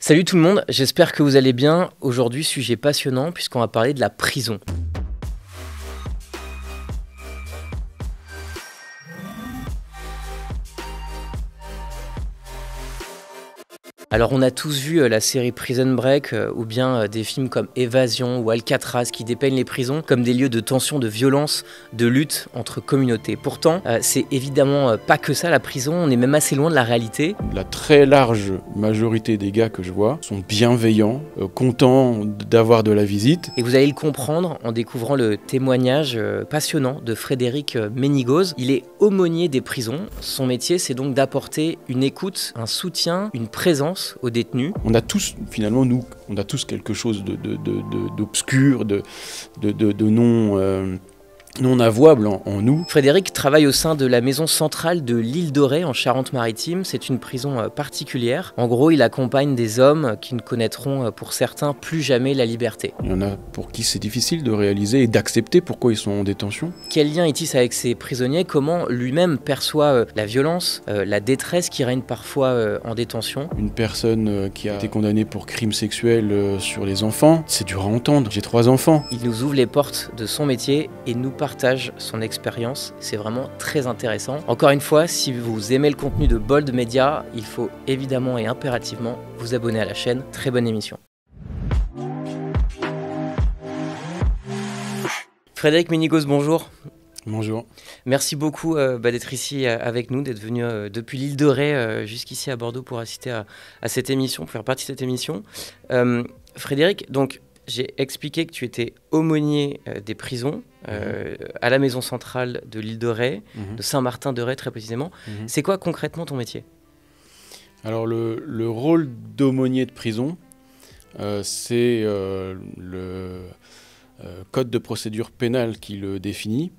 Salut tout le monde, j'espère que vous allez bien. Aujourd'hui, sujet passionnant puisqu'on va parler de la prison. Alors on a tous vu la série Prison Break ou bien des films comme Évasion ou Alcatraz qui dépeignent les prisons comme des lieux de tension, de violence, de lutte entre communautés. Pourtant, c'est évidemment pas que ça la prison, on est même assez loin de la réalité. La très large majorité des gars que je vois sont bienveillants, contents d'avoir de la visite. Et vous allez le comprendre en découvrant le témoignage passionnant de Frédéric Ménigoz. Il est aumônier des prisons. Son métier, c'est donc d'apporter une écoute, un soutien, une présence aux détenus. On a tous, finalement, on a tous quelque chose d'obscur, de non avouable en nous. Frédéric travaille au sein de la maison centrale de l'île de Ré en Charente-Maritime. C'est une prison particulière. En gros, il accompagne des hommes qui ne connaîtront pour certains plus jamais la liberté. Il y en a pour qui c'est difficile de réaliser et d'accepter pourquoi ils sont en détention. Quel lien il tisse avec ces prisonniers? Comment lui-même perçoit la violence, la détresse qui règne parfois en détention? Une personne qui a été condamnée pour crime sexuel sur les enfants, c'est dur à entendre. J'ai 3 enfants. Il nous ouvre les portes de son métier et nous partage son expérience, c'est vraiment très intéressant. Encore une fois, si vous aimez le contenu de Bold Media, il faut évidemment et impérativement vous abonner à la chaîne. Très bonne émission. Frédéric Ménigoz, bonjour. Bonjour. Merci beaucoup d'être ici avec nous, d'être venu depuis l'île de Ré jusqu'ici à Bordeaux pour assister à cette émission, pour faire partie de cette émission. Frédéric, donc j'ai expliqué que tu étais aumônier des prisons à la maison centrale de l'île de Ré, de Saint-Martin-de-Ré très précisément. C'est quoi concrètement ton métier? Alors le rôle d'aumônier de prison, c'est le code de procédure pénale qui le définit.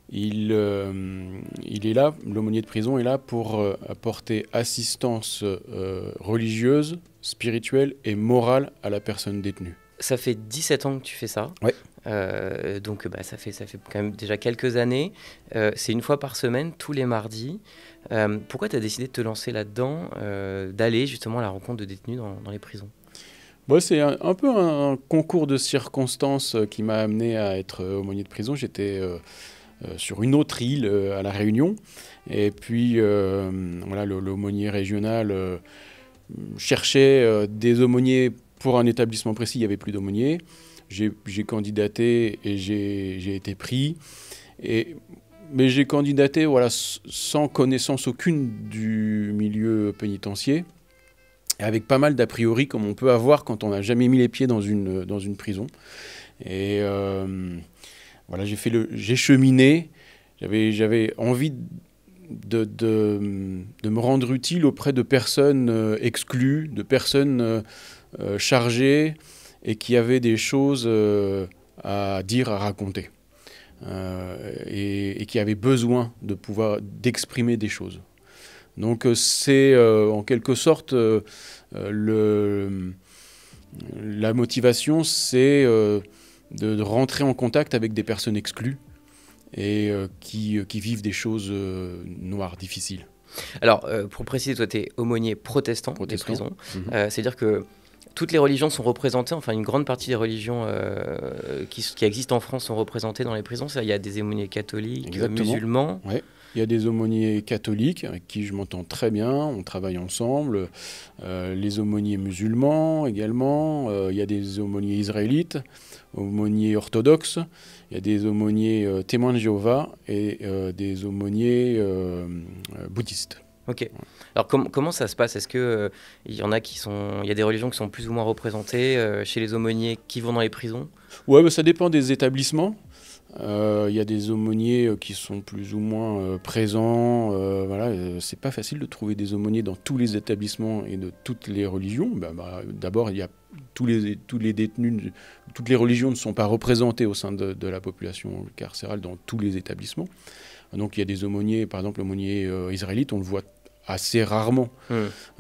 Il est là, l'aumônier de prison est là pour apporter assistance religieuse, spirituelle et morale à la personne détenue. Ça fait 17 ans que tu fais ça. Oui. Donc ça fait quand même déjà quelques années. C'est une fois par semaine, tous les mardis. Pourquoi tu as décidé de te lancer là-dedans, d'aller justement à la rencontre de détenus dans les prisons? Bon, c'est un peu un concours de circonstances qui m'a amené à être aumônier de prison. J'étais sur une autre île à La Réunion. Et puis voilà, l'aumônier régional cherchait des aumôniers pour un établissement précis. Il n'y avait plus d'aumôniers. J'ai candidaté et j'ai été pris. Mais j'ai candidaté voilà, sans connaissance aucune du milieu pénitentiaire, avec pas mal d'a priori comme on peut avoir quand on n'a jamais mis les pieds dans une prison. Et voilà, j'ai cheminé. J'avais envie de me rendre utile auprès de personnes exclues, de personnes chargées et qui avaient des choses à dire, à raconter. Et qui avaient besoin d'exprimer des choses. Donc c'est en quelque sorte la motivation, c'est de rentrer en contact avec des personnes exclues et qui vivent des choses noires, difficiles. Alors, pour préciser, toi, tu es aumônier protestant des prisons. C'est-à-dire que toutes les religions sont représentées, enfin une grande partie des religions qui existent en France sont représentées dans les prisons. Il y a des aumôniers catholiques, musulmans. Ouais. Il y a des aumôniers catholiques avec qui je m'entends très bien, on travaille ensemble. Les aumôniers musulmans également. Il y a des aumôniers israélites, aumôniers orthodoxes. Il y a des aumôniers témoins de Jéhovah et des aumôniers bouddhistes. Ok. Alors comment ça se passe? Est-ce que il y a des religions qui sont plus ou moins représentées chez les aumôniers qui vont dans les prisons? Ouais, bah, ça dépend des établissements. Il y a des aumôniers qui sont plus ou moins présents. Voilà, c'est pas facile de trouver des aumôniers dans tous les établissements et de toutes les religions. D'abord, il y a tous les détenus, toutes les religions ne sont pas représentées au sein de la population carcérale dans tous les établissements. Donc il y a des aumôniers, par exemple l'aumônier israélite, on le voit assez rarement.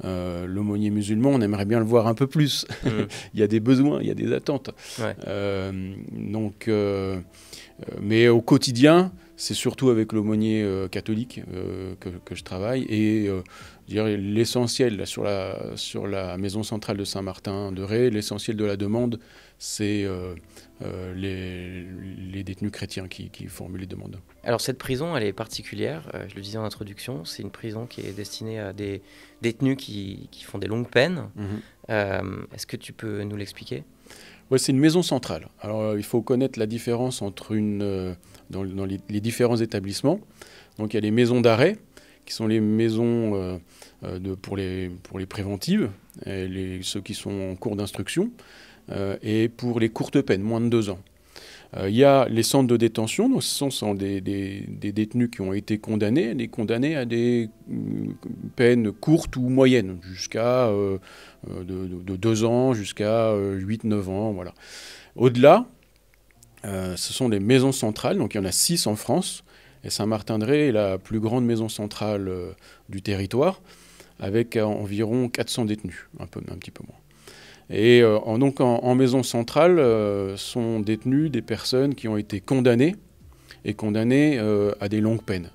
L'aumônier musulman, on aimerait bien le voir un peu plus. Il y a des besoins, il y a des attentes. Ouais. Mais au quotidien, c'est surtout avec l'aumônier catholique que je travaille et je dirais l'essentiel sur la maison centrale de Saint-Martin-de-Ré, l'essentiel de la demande, c'est les détenus chrétiens qui formulent les demandes. Alors cette prison, elle est particulière, je le disais en introduction, c'est une prison qui est destinée à des détenus qui font des longues peines. Est-ce que tu peux nous l'expliquer ? Oui, c'est une maison centrale. Alors il faut connaître la différence entre dans les différents établissements. Donc il y a les maisons d'arrêt, qui sont les maisons pour les préventives, et ceux qui sont en cours d'instruction, et pour les courtes peines, moins de 2 ans. Il y a les centres de détention, donc ce sont des détenus qui ont été condamnés à des peines courtes ou moyennes, jusqu'à de 2 ans jusqu'à 8-9 ans. Voilà. Au-delà, ce sont des maisons centrales, donc il y en a 6 en France, et Saint-Martin-de-Ré est la plus grande maison centrale du territoire, avec environ 400 détenus, un petit peu moins. Et donc en maison centrale sont détenues des personnes qui ont été condamnées à des longues peines.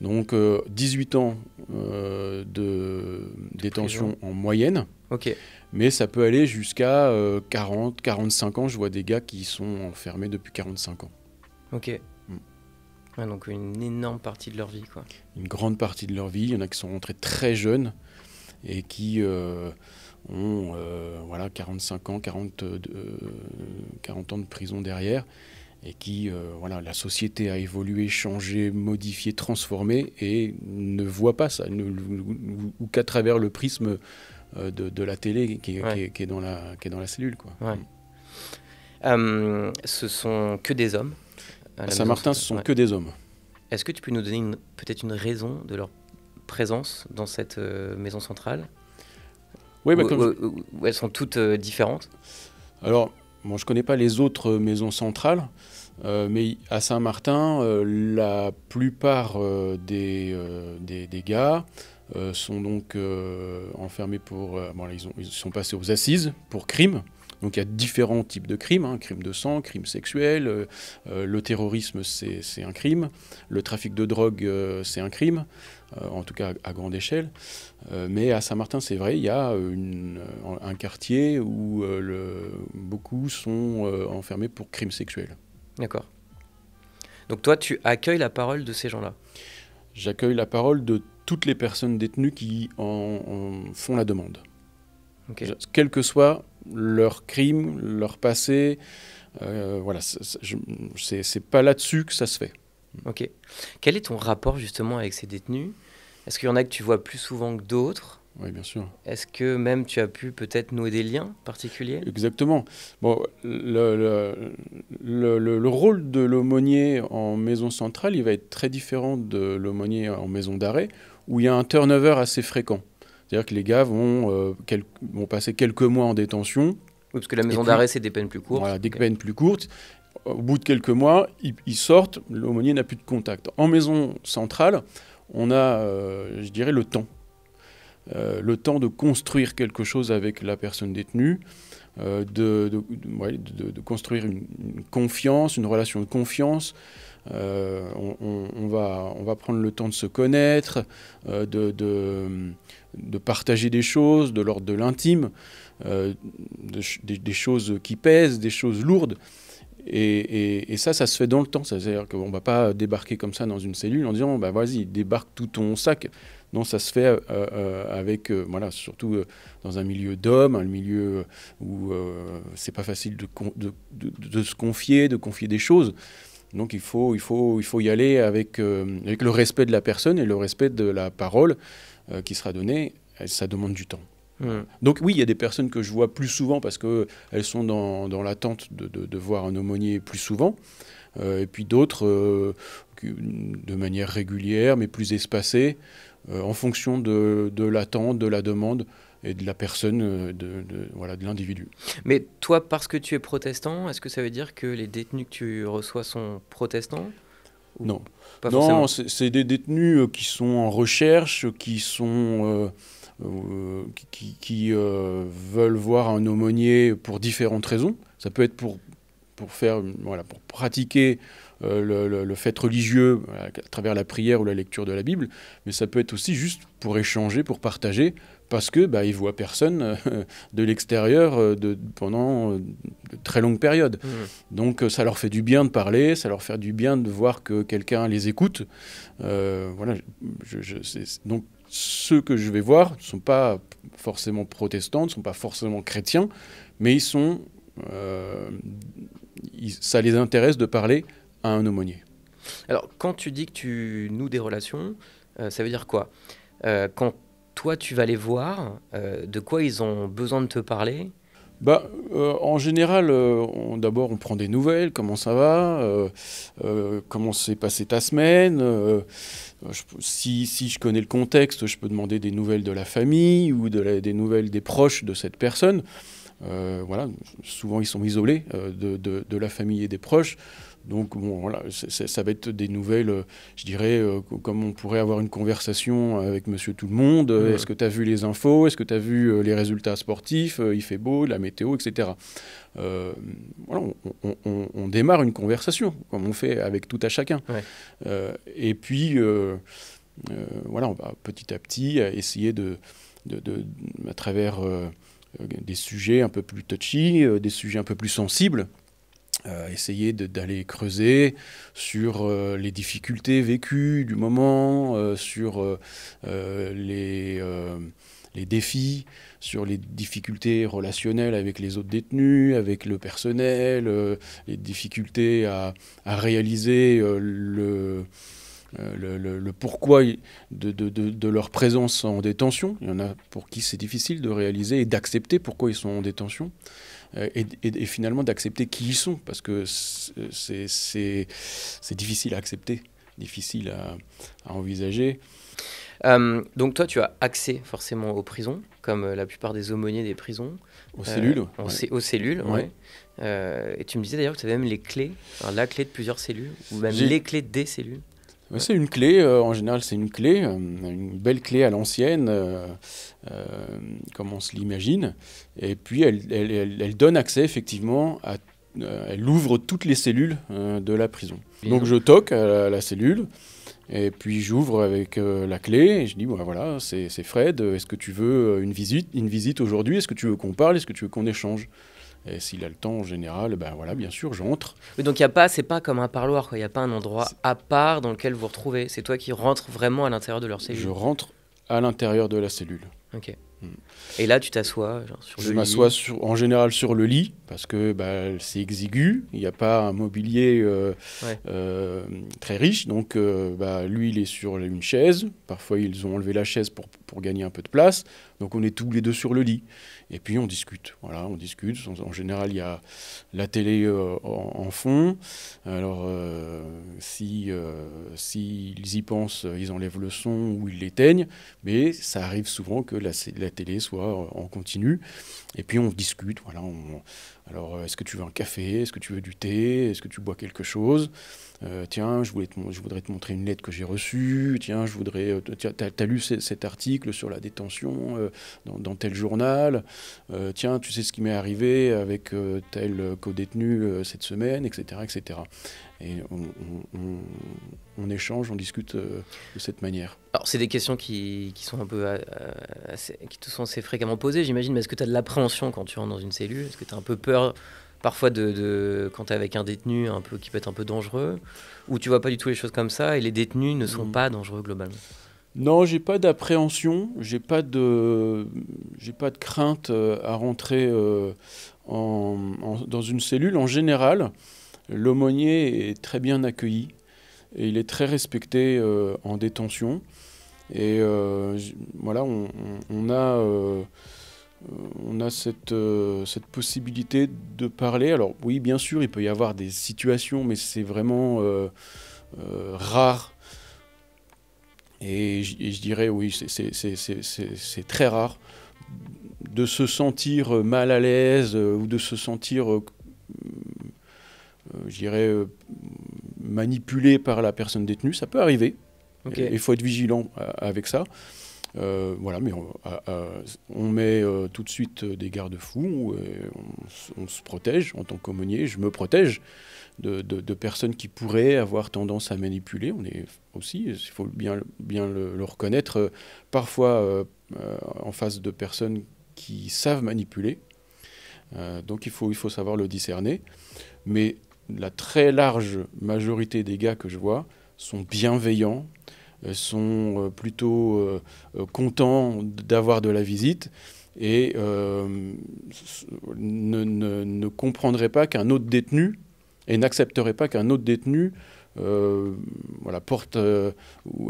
Donc 18 ans de détention en moyenne, mais ça peut aller jusqu'à 40, 45 ans. Je vois des gars qui sont enfermés depuis 45 ans. Ok. Ouais, donc une énorme partie de leur vie, quoi. Une grande partie de leur vie. Il y en a qui sont rentrés très jeunes et qui ont 45 ans, 40 ans de prison derrière, et qui, la société a évolué, changé, modifié, transformé, et ne voit pas ça, ou qu'à travers le prisme de la télé qui est dans la cellule, quoi. Ouais. Ce sont que des hommes à Saint-Martin, ce sont que des hommes. Est-ce que tu peux nous donner peut-être une raison de leur présence dans cette maison centrale ? Oui, où elles sont toutes différentes ? Alors, je ne connais pas les autres maisons centrales, mais à Saint-Martin, la plupart des gars sont donc enfermés pour... ils sont passés aux assises pour crime. Donc il y a différents types de crimes, crime de sang, crime sexuel, le terrorisme c'est un crime, le trafic de drogue c'est un crime, en tout cas à grande échelle. Mais à Saint-Martin, c'est vrai, il y a un quartier où beaucoup sont enfermés pour crimes sexuels. D'accord. Donc toi, tu accueilles la parole de ces gens-là ? J'accueille la parole de toutes les personnes détenues qui en font la demande. Okay. Quel que soit leur crime, leur passé, c'est pas là-dessus que ça se fait. Ok. Quel est ton rapport justement avec ces détenus ? Est-ce qu'il y en a que tu vois plus souvent que d'autres ? Oui, bien sûr. Est-ce que même tu as pu peut-être nouer des liens particuliers ? Exactement. Bon, le rôle de l'aumônier en maison centrale, il va être très différent de l'aumônier en maison d'arrêt, où il y a un turnover assez fréquent. C'est-à-dire que les gars vont passer quelques mois en détention. Oui, parce que la maison d'arrêt, c'est des peines plus courtes. Voilà, des peines plus courtes. Au bout de quelques mois, ils sortent, l'aumônier n'a plus de contact. En maison centrale, on a, je dirais, le temps. Le temps de construire quelque chose avec la personne détenue, de construire une confiance, une relation de confiance. On va prendre le temps de se connaître, de partager des choses, de l'ordre de l'intime, des choses qui pèsent, des choses lourdes. Et ça se fait dans le temps. C'est-à-dire qu'on ne va pas débarquer comme ça dans une cellule en disant vas-y, débarque tout ton sac. Non, ça se fait avec, surtout dans un milieu d'hommes, un milieu où c'est pas facile de se confier, de confier des choses. Donc il faut y aller avec le respect de la personne et le respect de la parole qui sera donnée. Ça demande du temps. Donc oui, il y a des personnes que je vois plus souvent parce qu'elles sont dans l'attente de voir un aumônier plus souvent. Et puis d'autres de manière régulière, mais plus espacée, en fonction de l'attente, de la demande et de la personne, de l'individu. Mais toi, parce que tu es protestant, est-ce que ça veut dire que les détenus que tu reçois sont protestants ? Non. Non, c'est des détenus qui sont en recherche, qui sont... qui veulent voir un aumônier pour différentes raisons. Ça peut être pour pour faire, voilà, pour pratiquer le fait religieux à travers la prière ou la lecture de la Bible, mais ça peut être aussi juste pour échanger, pour partager, parce que ils voient personne de l'extérieur pendant de très longues périodes. Donc ça leur fait du bien de parler, ça leur fait du bien de voir que quelqu'un les écoute. Voilà, donc ceux que je vais voir ne sont pas forcément protestants, ne sont pas forcément chrétiens, mais ça les intéresse de parler à un aumônier. Alors, quand tu dis que tu noues des relations, ça veut dire quoi? Quand toi, tu vas les voir, de quoi ils ont besoin de te parler? En général, d'abord on prend des nouvelles, comment ça va, comment s'est passée ta semaine, si je connais le contexte, je peux demander des nouvelles de la famille ou des nouvelles des proches de cette personne. Voilà, souvent ils sont isolés de la famille et des proches. Donc bon, voilà, ça va être des nouvelles, je dirais, comme on pourrait avoir une conversation avec monsieur tout le monde. Est-ce que tu as vu les infos? Est-ce que tu as vu les résultats sportifs? Il fait beau, la météo, etc. Voilà, on démarre une conversation, comme on fait avec tout à chacun. Ouais. Et puis, voilà, on va petit à petit essayer à travers des sujets un peu plus touchy, des sujets un peu plus sensibles, essayer d'aller creuser sur les difficultés vécues du moment, sur les défis, sur les difficultés relationnelles avec les autres détenus, avec le personnel, les difficultés à réaliser le pourquoi de leur présence en détention. Il y en a pour qui c'est difficile de réaliser et d'accepter pourquoi ils sont en détention. Et finalement d'accepter qui ils sont, parce que c'est difficile à accepter, difficile à envisager. Donc toi, tu as accès forcément aux prisons, comme la plupart des aumôniers des prisons. Aux cellules. Aux cellules, ouais. Et tu me disais d'ailleurs que tu avais même les clés, la clé de plusieurs cellules, ou même les clés des cellules. Ouais. C'est une clé, en général c'est une clé, une belle clé à l'ancienne, comme on se l'imagine. Et puis elle donne accès effectivement elle ouvre toutes les cellules de la prison. Donc je toque à la cellule, et puis j'ouvre avec la clé, et je dis voilà, c'est Fred, est-ce que tu veux une visite aujourd'hui? Est-ce que tu veux qu'on parle? Est-ce que tu veux qu'on échange? Et s'il a le temps en général, voilà, bien sûr, j'entre. Oui, donc c'est pas comme un parloir, il n'y a pas un endroit à part dans lequel vous retrouvez. C'est toi qui rentres vraiment à l'intérieur de leur cellule. Je rentre à l'intérieur de la cellule. Ok. Et là, tu t'assois sur le lit? Je m'assois en général sur le lit, parce que c'est exigu, il n'y a pas un mobilier très riche, donc lui il est sur une chaise, parfois ils ont enlevé la chaise pour gagner un peu de place, donc on est tous les deux sur le lit, et puis on discute, en général il y a la télé en fond, alors s'ils y pensent, ils enlèvent le son ou ils l'éteignent, mais ça arrive souvent que la télé soit en continu, et puis on discute, voilà, alors est-ce que tu veux un café, est-ce que tu veux du thé, est-ce que tu bois quelque chose, tiens, je voudrais te montrer une lettre que j'ai reçue, tiens, t'as lu cet article sur la détention dans tel journal, tiens, tu sais ce qui m'est arrivé avec tel co-détenu cette semaine, etc., etc. Et on échange, on discute de cette manière. Alors, c'est des questions qui sont un peu qui te sont assez fréquemment posées, j'imagine, mais est-ce que tu as de l'appréhension quand tu rentres dans une cellule? Est-ce que tu as un peu peur parfois quand tu es avec un détenu qui peut être un peu dangereux? Ou tu vois pas du tout les choses comme ça et les détenus ne sont pas dangereux globalement? Non, j'ai pas d'appréhension, j'ai pas de crainte à rentrer dans une cellule. En général, l'aumônier est très bien accueilli et il est très respecté en détention. Et voilà, on a cette possibilité de parler. Alors oui, bien sûr, il peut y avoir des situations, mais c'est vraiment rare. Et je dirais, oui, c'est très rare de se sentir mal à l'aise ou de se sentir, je dirais, manipulé par la personne détenue. Ça peut arriver. Okay. Il faut être vigilant avec ça. Voilà, mais on met tout de suite des garde-fous, on se protège en tant qu'aumônier, je me protège de personnes qui pourraient avoir tendance à manipuler. On est aussi, il faut bien le reconnaître, parfois en face de personnes qui savent manipuler. Donc il faut savoir le discerner. Mais la très large majorité des gars que je vois sont bienveillants, sont plutôt contents d'avoir de la visite et ne comprendraient pas qu'un autre détenu et n'accepteraient pas qu'un autre détenu voilà, porte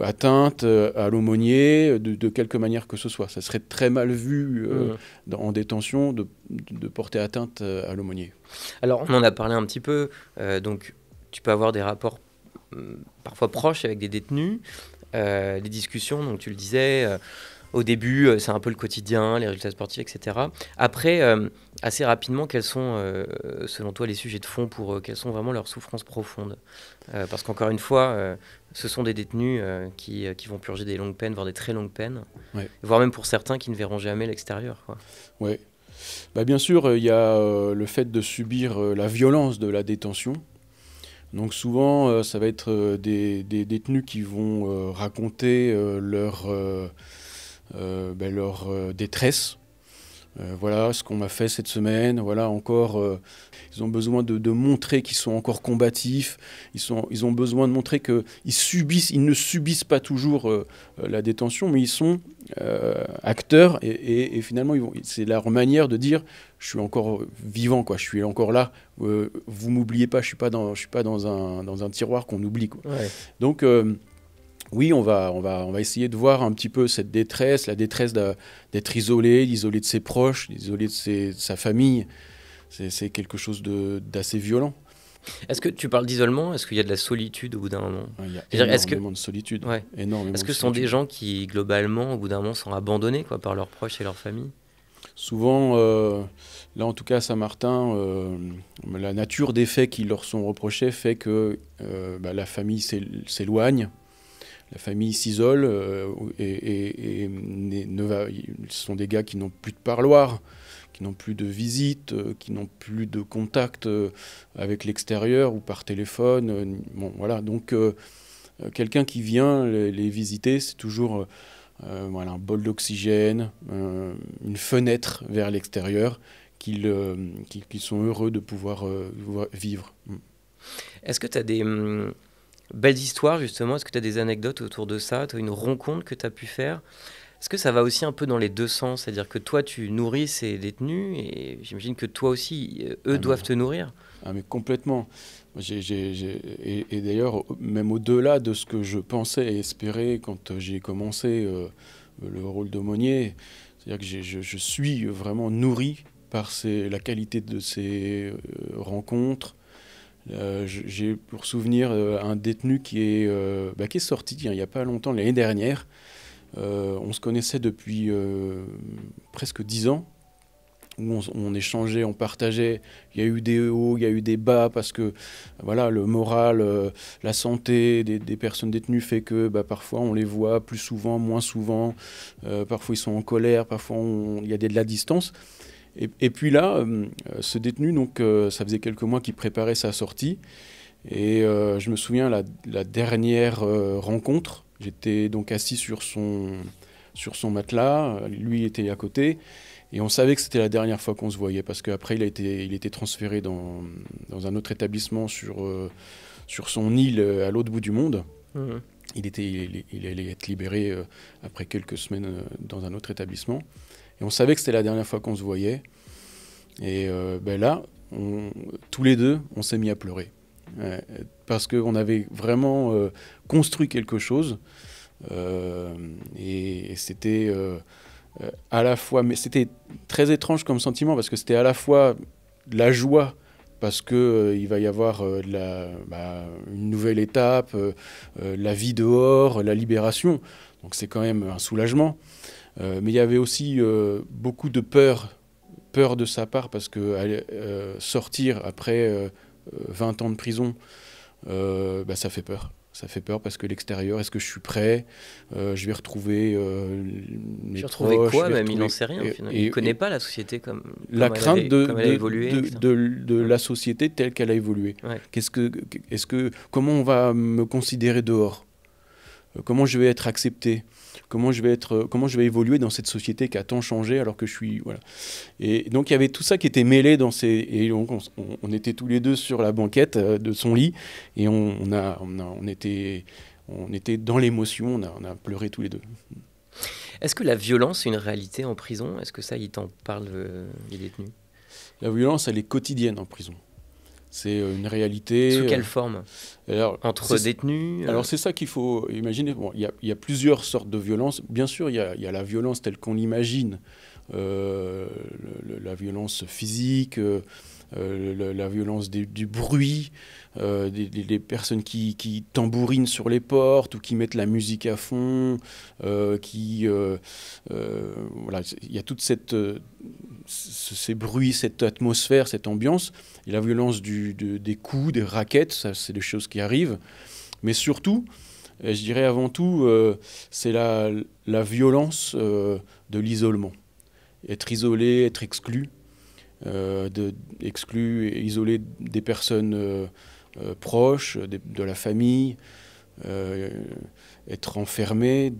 atteinte à l'aumônier de quelque manière que ce soit. Ça serait très mal vu en détention de porter atteinte à l'aumônier. Alors, on en a parlé un petit peu. Donc, tu peux avoir des rapports parfois proches avec des détenus, des discussions, donc tu le disais. Au début, c'est un peu le quotidien, les résultats sportifs, etc. Après, assez rapidement, quels sont, selon toi, les sujets de fond pour eux? Quelles sont vraiment leurs souffrances profondes? Parce qu'encore une fois, ce sont des détenus qui vont purger des longues peines, voire des très longues peines, Ouais. voire même pour certains qui ne verront jamais l'extérieur, quoi. Ouais. Bah, bien sûr, il y a le fait de subir la violence de la détention. Donc souvent, ça va être des détenus qui vont raconter leur détresse. Voilà ce qu'on m'a fait cette semaine. Voilà encore, ils ont besoin de montrer qu'ils sont encore combatifs. Ils ont besoin de montrer qu'ils ils ne subissent pas toujours la détention, mais ils sont acteurs et finalement, c'est leur manière de dire je suis encore vivant, quoi. Je suis encore là. Vous m'oubliez pas. Je suis pas dans un tiroir qu'on oublie, quoi. Ouais. Donc oui, on va essayer de voir un petit peu cette détresse, la détresse d'être isolé de ses proches, isolé de sa famille. C'est quelque chose d'assez violent. Est-ce que tu parles d'isolement? Est-ce qu'il y a de la solitude au bout d'un moment? Il y a C'est-à-dire, énormément de solitude. Ouais. Énormément Est-ce que de ce sont des solitude. gens qui, globalement, au bout d'un moment, sont abandonnés, quoi, par leurs proches et leur famille? Souvent, là en tout cas à Saint-Martin, la nature des faits qui leur sont reprochés fait que la famille s'éloigne. La famille s'isole ce sont des gars qui n'ont plus de parloir, qui n'ont plus de visite, qui n'ont plus de contact avec l'extérieur ou par téléphone. Bon, voilà. Donc, quelqu'un qui vient les visiter, c'est toujours voilà, un bol d'oxygène, une fenêtre vers l'extérieur qu'ils sont heureux de pouvoir vivre. Est-ce que tu as des belles histoires, justement? Est-ce que tu as des anecdotes autour de ça? Tu as une rencontre que tu as pu faire? Est-ce que ça va aussi un peu dans les deux sens? C'est-à-dire que toi, tu nourris ces détenus et j'imagine que toi aussi, eux doivent te nourrir. Ah, mais complètement. Et d'ailleurs, même au-delà de ce que je pensais et espérais quand j'ai commencé le rôle d'aumônier, c'est-à-dire que je suis vraiment nourri par la qualité de ces rencontres. J'ai pour souvenir un détenu qui est sorti il n'y a pas longtemps, l'année dernière. On se connaissait depuis presque 10 ans, où on échangeait, on partageait. Il y a eu des hauts, il y a eu des bas, parce que voilà, le moral, la santé des personnes détenues fait que parfois on les voit plus souvent, moins souvent. Parfois ils sont en colère, parfois il y a de la distance. Et puis là, ce détenu, donc, ça faisait quelques mois qu'il préparait sa sortie. Et je me souviens, la dernière rencontre, j'étais donc assis sur son matelas, lui était à côté, et on savait que c'était la dernière fois qu'on se voyait, parce qu'après il était transféré dans un autre établissement sur son île à l'autre bout du monde. Mmh. Il allait être libéré après quelques semaines dans un autre établissement. Et on savait que c'était la dernière fois qu'on se voyait. Et là, tous les deux, on s'est mis à pleurer. Parce qu'on avait vraiment construit quelque chose. Et c'était à la fois... Mais c'était très étrange comme sentiment, parce que c'était à la fois de la joie, parce qu'il va y avoir une nouvelle étape, la vie dehors, la libération. Donc c'est quand même un soulagement. Mais il y avait aussi beaucoup de peur de sa part, parce que sortir après 20 ans de prison, ça fait peur. Ça fait peur parce que l'extérieur, est-ce que je suis prêt? Je vais retrouver mes proches. Quoi même, il n'en sait rien. Il ne connaît pas la société comme la crainte comme elle a évolué. De la société telle qu'elle a évolué. Ouais. Comment on va me considérer dehors? Comment je vais être accepté? Comment je vais évoluer dans cette société qui a tant changé alors que je suis... Voilà. Et donc il y avait tout ça qui était mêlé dans ces... Et donc on était tous les deux sur la banquette de son lit et on était dans l'émotion, on a pleuré tous les deux. Est-ce que la violence est une réalité en prison? Est-ce que ça, il t'en parle, les détenus? La violence, elle est quotidienne en prison. C'est une réalité. Sous quelle forme? Entre détenus Alors c'est ça qu'il faut imaginer. Bon, il y a plusieurs sortes de violences. Bien sûr, il y a la violence telle qu'on l'imagine, la violence physique, la violence du bruit, des personnes qui tambourinent sur les portes ou qui mettent la musique à fond, voilà, il y a toute ces bruits, cette atmosphère, cette ambiance, et la violence des coups, des raquettes, ça c'est des choses qui arrivent, mais surtout, je dirais avant tout, c'est la violence de l'isolement. Être isolé, être exclu, isolé des personnes proches, de la famille, être enfermé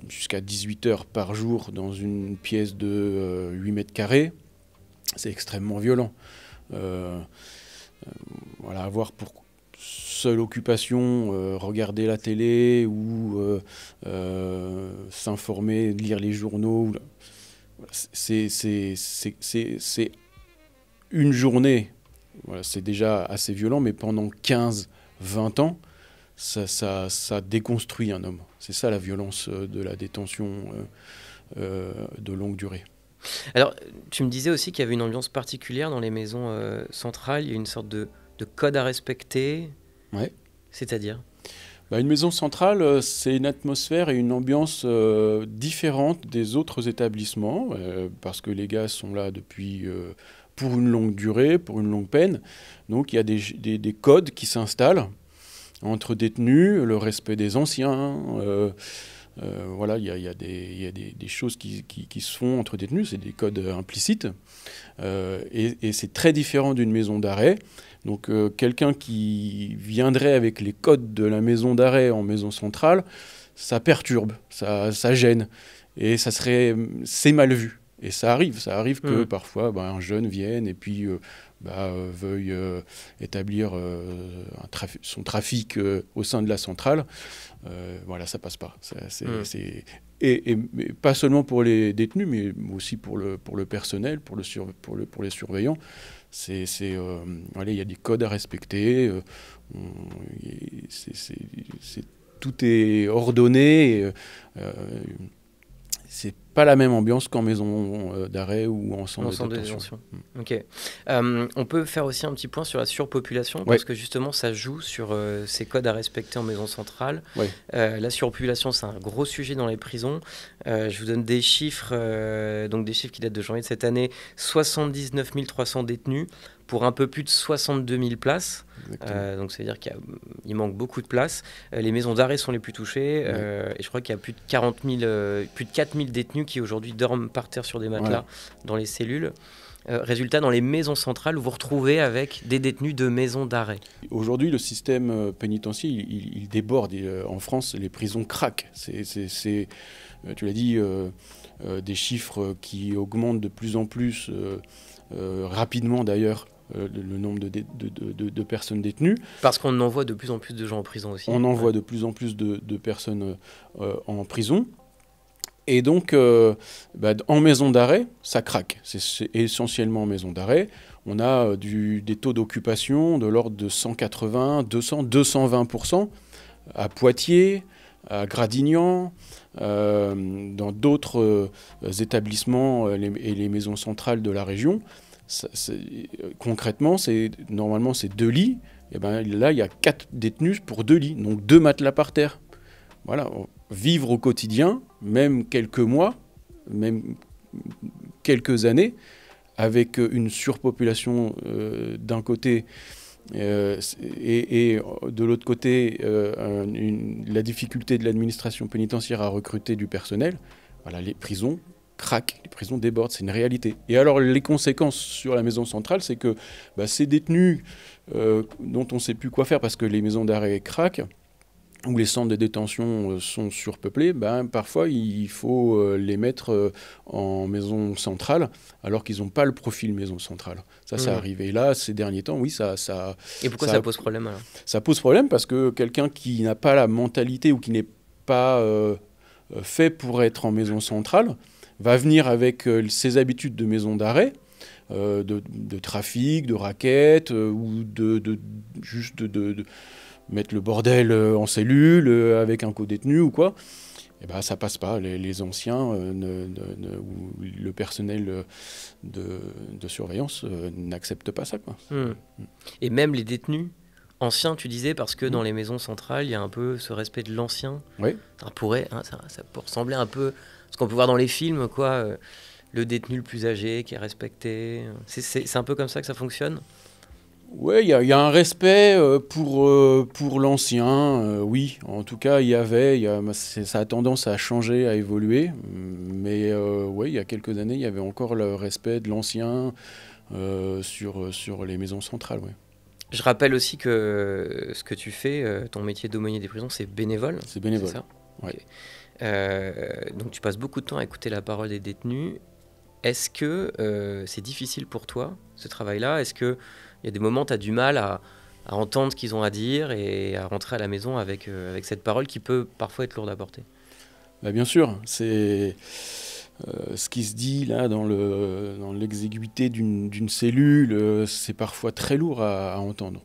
jusqu'à 18 heures par jour dans une pièce de 8 mètres carrés, c'est extrêmement violent. Voilà, avoir pour seule occupation regarder la télé ou s'informer, lire les journaux, c'est une journée, voilà, c'est déjà assez violent, mais pendant 15-20 ans, ça déconstruit un homme. C'est ça la violence de la détention de longue durée. Alors, tu me disais aussi qu'il y avait une ambiance particulière dans les maisons centrales. Il y a une sorte de code à respecter. Ouais. C'est-à-dire? Une maison centrale, c'est une atmosphère et une ambiance différente des autres établissements, parce que les gars sont là depuis... pour une longue durée, pour une longue peine. Donc il y a des codes qui s'installent entre détenus, le respect des anciens. Voilà, il y a des choses qui se font entre détenus, c'est des codes implicites. Et c'est très différent d'une maison d'arrêt. Donc quelqu'un qui viendrait avec les codes de la maison d'arrêt en maison centrale, ça perturbe, ça gêne. Et c'est mal vu. Et ça arrive que parfois un jeune vienne et puis veuille établir son trafic au sein de la centrale. Voilà, ça passe pas. Et pas seulement pour les détenus, mais aussi pour le personnel, pour les surveillants. Voilà, il y a des codes à respecter. Tout est ordonné. C'est pas la même ambiance qu'en maison d'arrêt ou en centre de détention. Ok. On peut faire aussi un petit point sur la surpopulation, parce que justement ça joue sur ces codes à respecter en maison centrale. Ouais. La surpopulation, c'est un gros sujet dans les prisons. Je vous donne des chiffres, donc des chiffres qui datent de janvier de cette année. 79 300 détenus pour un peu plus de 62 000 places. Donc ça veut dire qu'il manque beaucoup de places. Les maisons d'arrêt sont les plus touchées. Et je crois qu'il y a plus de 4 000 détenus qui aujourd'hui dorment par terre sur des matelas dans les cellules. Résultat, dans les maisons centrales, vous vous retrouvez avec des détenus de maisons d'arrêt. Aujourd'hui, le système pénitentiaire, il déborde. En France, les prisons craquent. Tu l'as dit, des chiffres qui augmentent de plus en plus rapidement d'ailleurs. Le nombre de personnes détenues. Parce qu'on envoie de plus en plus de gens en prison aussi. On envoie de plus en plus de personnes en prison. Et donc, en maison d'arrêt, ça craque. C'est essentiellement en maison d'arrêt. On a des taux d'occupation de l'ordre de 180, 200, 220% à Poitiers, à Gradignan, dans d'autres établissements et les maisons centrales de la région. Concrètement, normalement, c'est 2 lits. Et là, il y a 4 détenus pour 2 lits, donc 2 matelas par terre. Voilà, vivre au quotidien, même quelques mois, même quelques années, avec une surpopulation d'un côté Et de l'autre côté, la difficulté de l'administration pénitentiaire à recruter du personnel, voilà, les prisons craquent, les prisons débordent, c'est une réalité. Et alors les conséquences sur la maison centrale, c'est que ces détenus dont on ne sait plus quoi faire parce que les maisons d'arrêt craquent, où les centres de détention sont surpeuplés, parfois il faut les mettre en maison centrale, alors qu'ils n'ont pas le profil maison centrale. Ça arrive. Et là, ces derniers temps, oui, ça... Et pourquoi ça pose problème alors ? Ça pose problème parce que quelqu'un qui n'a pas la mentalité ou qui n'est pas fait pour être en maison centrale va venir avec ses habitudes de maison d'arrêt, de trafic, de raquettes, ou juste de mettre le bordel en cellule avec un co-détenu ou quoi, et ça passe pas. Les anciens ou le personnel de surveillance n'acceptent pas ça, quoi. Et même les détenus anciens, tu disais, parce que dans les maisons centrales, il y a un peu ce respect de l'ancien. Oui. Ça pourrait ressembler un peu à ce qu'on peut voir dans les films, quoi. Le détenu le plus âgé qui est respecté. C'est un peu comme ça que ça fonctionne ? Oui, il y a un respect pour l'ancien, oui. En tout cas, ça a tendance à changer, à évoluer. Mais oui, il y a quelques années, il y avait encore le respect de l'ancien sur les maisons centrales. Ouais. Je rappelle aussi que ce que tu fais, ton métier d'aumônier des prisons, c'est bénévole. C'est bénévole, c'est ça ? ouais. Okay. Donc tu passes beaucoup de temps à écouter la parole des détenus. Est-ce que c'est difficile pour toi, ce travail-là ? Est-ce qu'il y a des moments où tu as du mal à entendre ce qu'ils ont à dire et à rentrer à la maison avec cette parole qui peut parfois être lourde à porter ? Bien sûr, c'est ce qui se dit là dans l'exiguïté d'une cellule, c'est parfois très lourd à entendre.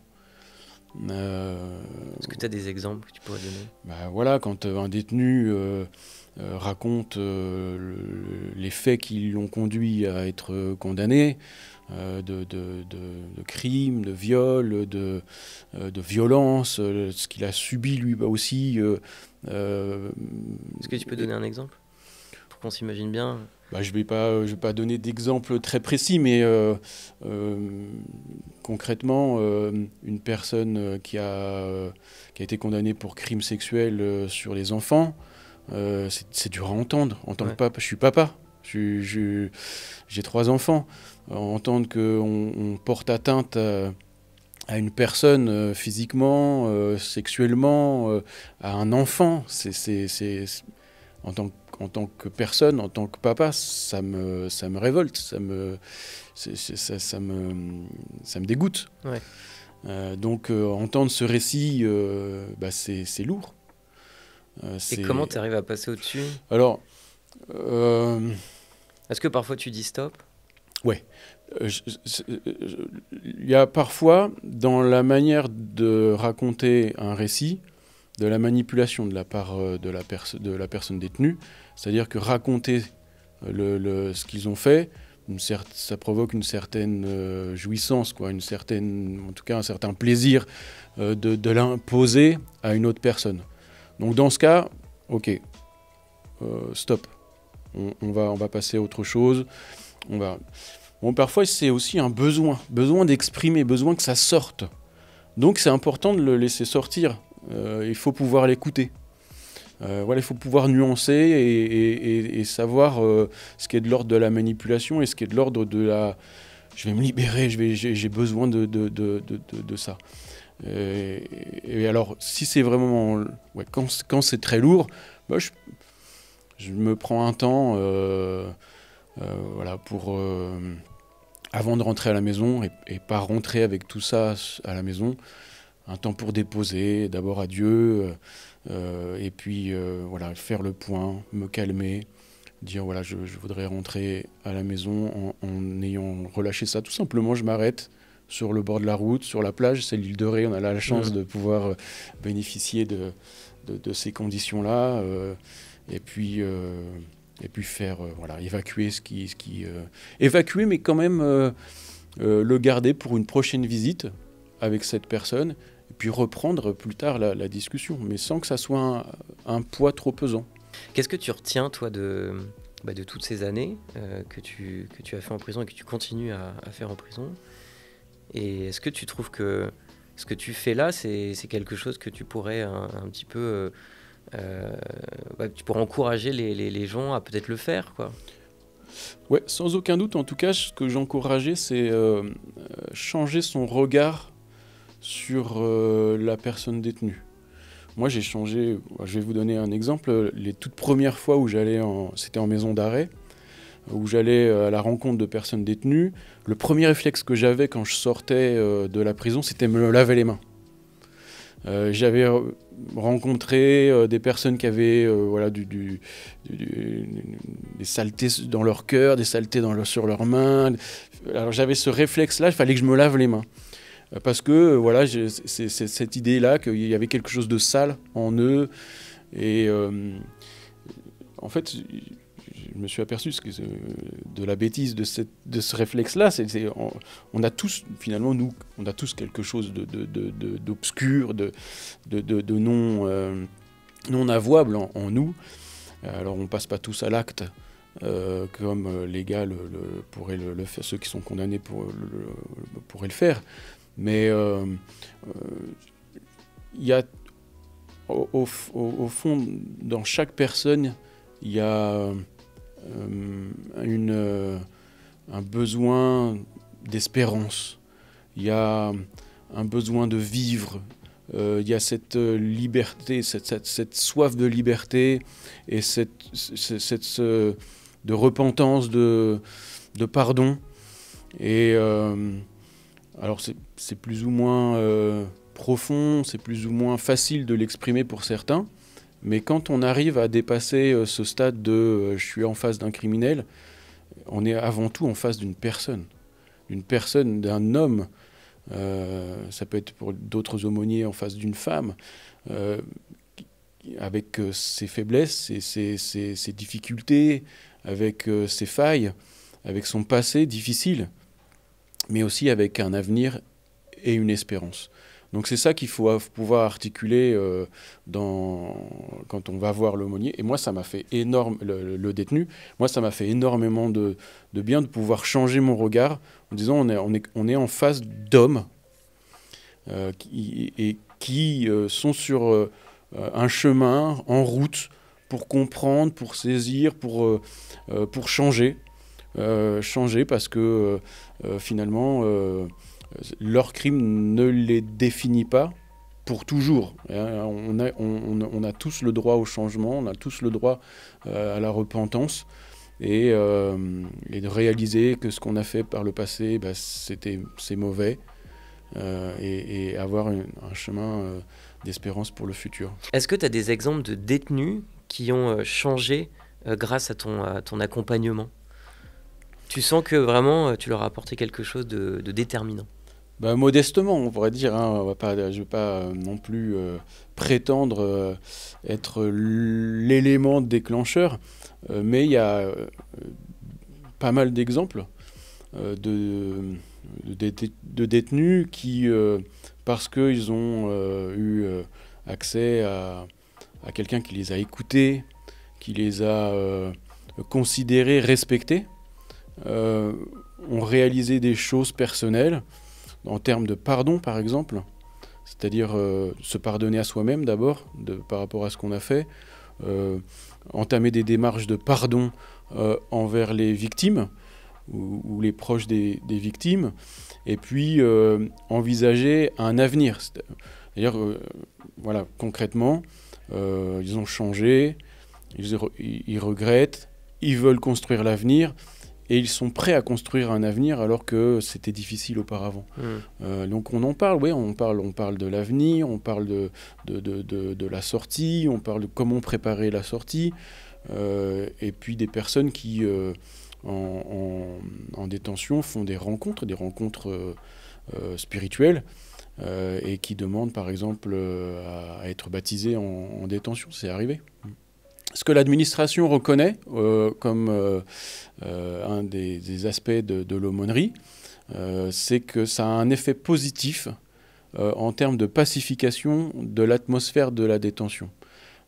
Est-ce que tu as des exemples que tu pourrais donner ? Voilà, quand un détenu raconte les faits qui l'ont conduit à être condamné, de crimes, de viols, de violences, ce qu'il a subi lui aussi. Est-ce que tu peux donner un exemple pour qu'on s'imagine bien ? Je vais pas donner d'exemple très précis, mais concrètement, une personne qui a été condamnée pour crime sexuel sur les enfants, c'est dur à entendre. En tant que papa, je suis papa, j'ai 3 enfants. Entendre qu'on porte atteinte à une personne physiquement, sexuellement, à un enfant, c'est en tant que personne, en tant que papa, ça me révolte, ça me dégoûte. Ouais. Donc entendre ce récit, c'est lourd. Et comment tu arrives à passer au-dessus ? Alors, est-ce que parfois tu dis stop ? Ouais. Il y a parfois, dans la manière de raconter un récit, de la manipulation de la part de la personne détenue, c'est-à-dire que raconter ce qu'ils ont fait, ça provoque une certaine jouissance, quoi, en tout cas un certain plaisir de l'imposer à une autre personne. Donc dans ce cas, ok, stop, on va passer à autre chose. Parfois c'est aussi un besoin d'exprimer, besoin que ça sorte. Donc c'est important de le laisser sortir. Il faut pouvoir l'écouter. Il faut pouvoir nuancer et savoir ce qui est de l'ordre de la manipulation et ce qui est de l'ordre de la... Je vais me libérer, j'ai besoin de ça. Et alors, si c'est vraiment... quand c'est très lourd, je me prends un temps pour... avant de rentrer à la maison et pas rentrer avec tout ça à la maison, un temps pour déposer, d'abord à Dieu, et puis faire le point, me calmer, dire je voudrais rentrer à la maison en ayant relâché ça. Tout simplement, je m'arrête sur le bord de la route, sur la plage, c'est l'île de Ré, on a la chance de pouvoir bénéficier de ces conditions-là, et puis faire, évacuer évacuer, mais quand même le garder pour une prochaine visite avec cette personne, et puis reprendre plus tard la discussion, mais sans que ça soit un poids trop pesant. Qu'est-ce que tu retiens, toi, de toutes ces années que tu as fait en prison et que tu continues à faire en prison ? Et est-ce que tu trouves que ce que tu fais là, c'est quelque chose que tu pourrais un petit peu... tu pourrais encourager les gens à peut-être le faire, quoi. Ouais, sans aucun doute. En tout cas, ce que j'encourageais, c'est changer son regard sur la personne détenue. Moi, j'ai changé. Je vais vous donner un exemple. Les toutes premières fois où j'allais, c'était en maison d'arrêt, où j'allais à la rencontre de personnes détenues. Le premier réflexe que j'avais quand je sortais de la prison, c'était me laver les mains. J'avais rencontré des personnes qui avaient des saletés dans leur cœur, des saletés sur leurs mains. Alors j'avais ce réflexe-là, il fallait que je me lave les mains. Parce que voilà, c'est cette idée-là qu'il y avait quelque chose de sale en eux. Et en fait, je me suis aperçu de la bêtise de ce réflexe-là. On a tous, finalement, on a tous quelque chose d'obscur, de non avouable en nous. Alors on ne passe pas tous à l'acte, comme les gars pourraient le faire, ceux qui sont condamnés pourraient le faire. Mais il y a, au fond, dans chaque personne, il y a un besoin d'espérance, il y a un besoin de vivre, il y a cette liberté, cette soif de liberté et de repentance, de pardon. Et alors c'est plus ou moins profond, c'est plus ou moins facile de l'exprimer pour certains. Mais quand on arrive à dépasser ce stade de je suis en face d'un criminel, on est avant tout en face d'une personne, d'un homme. Ça peut être pour d'autres aumôniers en face d'une femme, avec ses faiblesses, ses difficultés, avec ses failles, avec son passé difficile, mais aussi avec un avenir et une espérance. Donc c'est ça qu'il faut pouvoir articuler quand on va voir l'aumônier. Et moi, ça m'a fait le détenu, moi, ça m'a fait énormément de bien de pouvoir changer mon regard en disant on est en face d'hommes qui sont sur un chemin, en route, pour comprendre, pour saisir, pour changer. Changer parce que finalement... leur crime ne les définit pas pour toujours. On a tous le droit au changement, on a tous le droit à la repentance et de réaliser que ce qu'on a fait par le passé, c'est mauvais et avoir un chemin d'espérance pour le futur. Est-ce que tu as des exemples de détenus qui ont changé grâce à ton accompagnement ? Tu sens que vraiment tu leur as apporté quelque chose de déterminant ? Modestement, on pourrait dire. Je ne vais pas non plus prétendre être l'élément déclencheur, mais il y a pas mal d'exemples de détenus qui, parce qu'ils ont eu accès à quelqu'un qui les a écoutés, qui les a considérés, respectés, ont réalisé des choses personnelles, en termes de pardon, par exemple, c'est-à-dire se pardonner à soi-même d'abord, par rapport à ce qu'on a fait, entamer des démarches de pardon envers les victimes ou les proches des victimes, et puis envisager un avenir. D'ailleurs, voilà, concrètement, ils ont changé, ils regrettent, ils veulent construire l'avenir, et ils sont prêts à construire un avenir alors que c'était difficile auparavant. Donc on en parle, oui, on parle de l'avenir, on parle de la sortie, on parle de comment préparer la sortie, et puis des personnes qui, en détention, font des rencontres spirituelles, et qui demandent par exemple à être baptisées en détention. C'est arrivé. Ce que l'administration reconnaît comme un des aspects de l'aumônerie, c'est que ça a un effet positif en termes de pacification de l'atmosphère de la détention.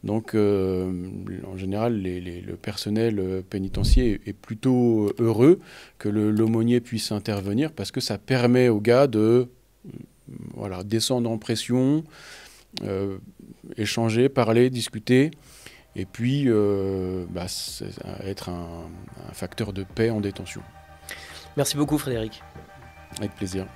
Donc, en général, le personnel pénitentiaire est plutôt heureux que l'aumônier puisse intervenir parce que ça permet aux gars de voilà, descendre en pression, échanger, parler, discuter, et puis être un facteur de paix en détention. Merci beaucoup Frédéric. Avec plaisir.